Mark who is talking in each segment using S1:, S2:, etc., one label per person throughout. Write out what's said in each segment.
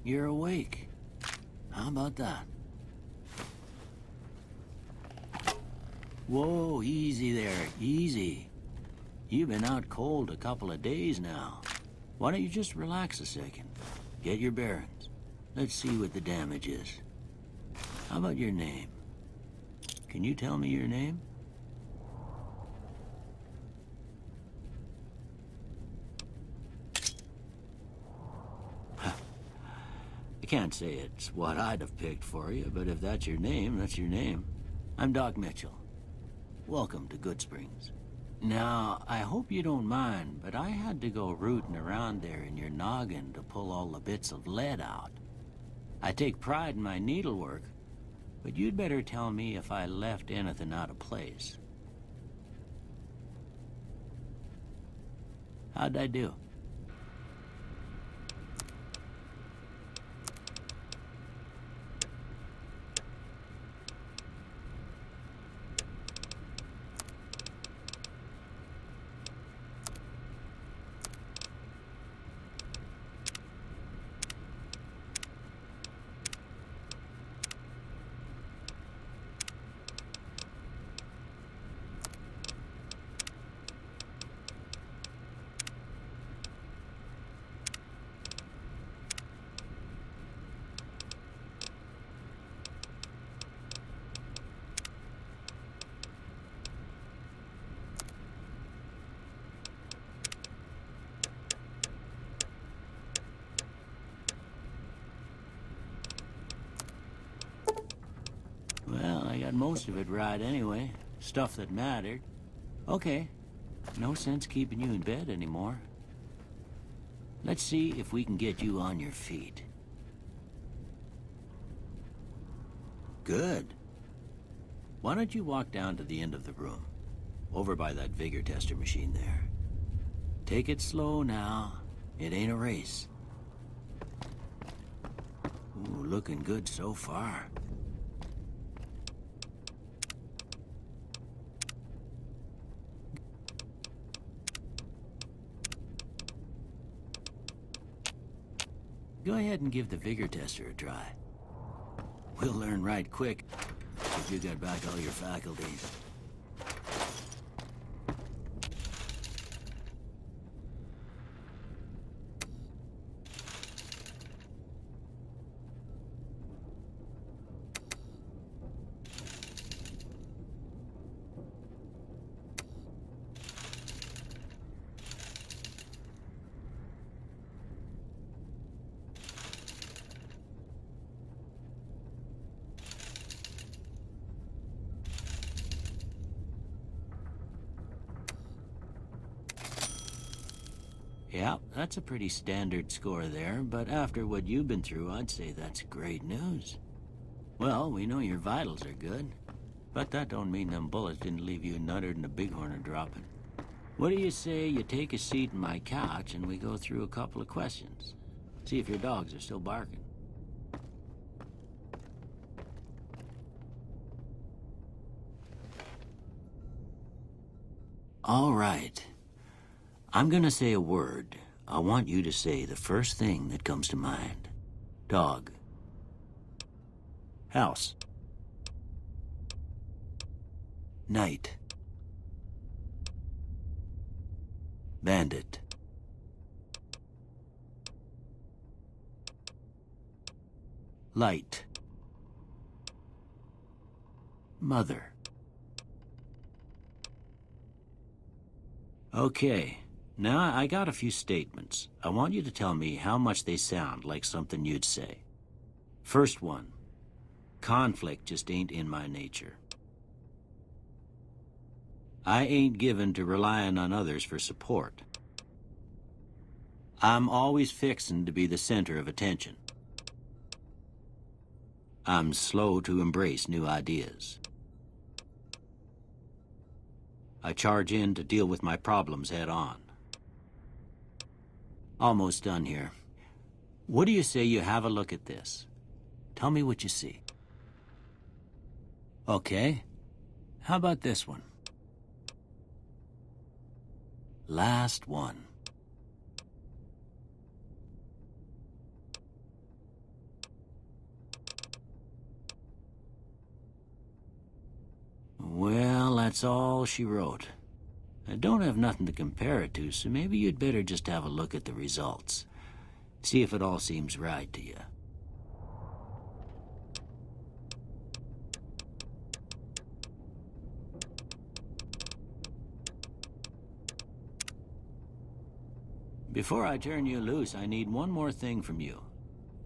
S1: you're awake. How about that? Whoa, easy there, easy. You've been out cold a couple of days now. Why don't you just relax a second? Get your bearings. Let's see what the damage is. How about your name? Can you tell me your name? I can't say it's what I'd have picked for you, but if that's your name, that's your name. I'm Doc Mitchell. Welcome to Goodsprings. Now, I hope you don't mind, but I had to go rooting around there in your noggin to pull all the bits of lead out. I take pride in my needlework, but you'd better tell me if I left anything out of place. How'd I do? Well, I got most of it right anyway. Stuff that mattered. Okay. No sense keeping you in bed anymore. Let's see if we can get you on your feet. Good. Why don't you walk down to the end of the room? Over by that vigor tester machine there. Take it slow now. It ain't a race. Ooh, looking good so far. Go ahead and give the vigor tester a try. We'll learn right quick if you got back all your faculties. Yeah, that's a pretty standard score there, but after what you've been through, I'd say that's great news. Well, we know your vitals are good, but that don't mean them bullets didn't leave you nuttered and a bighorn are dropping. What do you say you take a seat in my couch and we go through a couple of questions? See if your dogs are still barking. All right. I'm gonna say a word. I want you to say the first thing that comes to mind. Dog. House. Night. Bandit. Light. Mother. Okay. Now, I got a few statements. I want you to tell me how much they sound like something you'd say. First one. Conflict just ain't in my nature. I ain't given to relying on others for support. I'm always fixin' to be the center of attention. I'm slow to embrace new ideas. I charge in to deal with my problems head on. Almost done here. What do you say you have a look at this? Tell me what you see. Okay. How about this one? Last one. that's all she wrote. I don't have nothing to compare it to, so maybe you'd better just have a look at the results. See if it all seems right to you. Before I turn you loose, I need one more thing from you.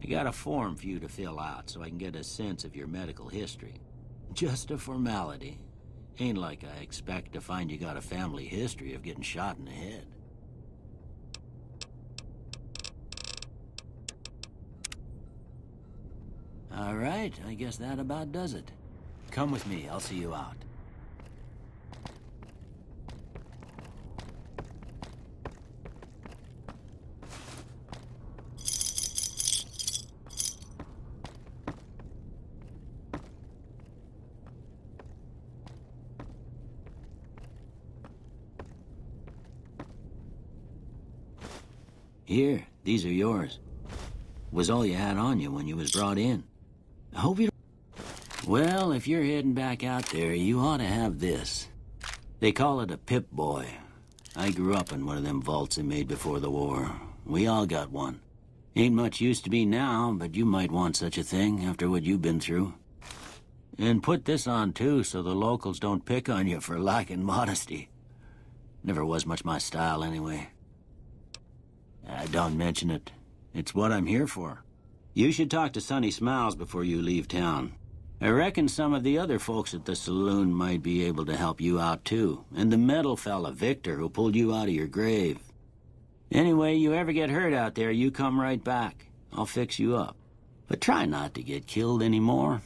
S1: I got a form for you to fill out so I can get a sense of your medical history. Just a formality. Ain't like I expect to find you got a family history of getting shot in the head. All right, I guess that about does it. Come with me, I'll see you out. Here, these are yours. Was all you had on you when you was brought in. I hope you don't... Well, if you're heading back out there, you ought to have this. They call it a Pip-Boy. I grew up in one of them vaults they made before the war. We all got one. Ain't much use to be now, but you might want such a thing after what you've been through. And put this on, too, so the locals don't pick on you for lacking modesty. Never was much my style, anyway. Don't mention it. It's what I'm here for. You should talk to Sonny Smiles before you leave town. I reckon some of the other folks at the saloon might be able to help you out, too. And the metal fella, Victor, who pulled you out of your grave. Anyway, you ever get hurt out there, you come right back. I'll fix you up. But try not to get killed anymore.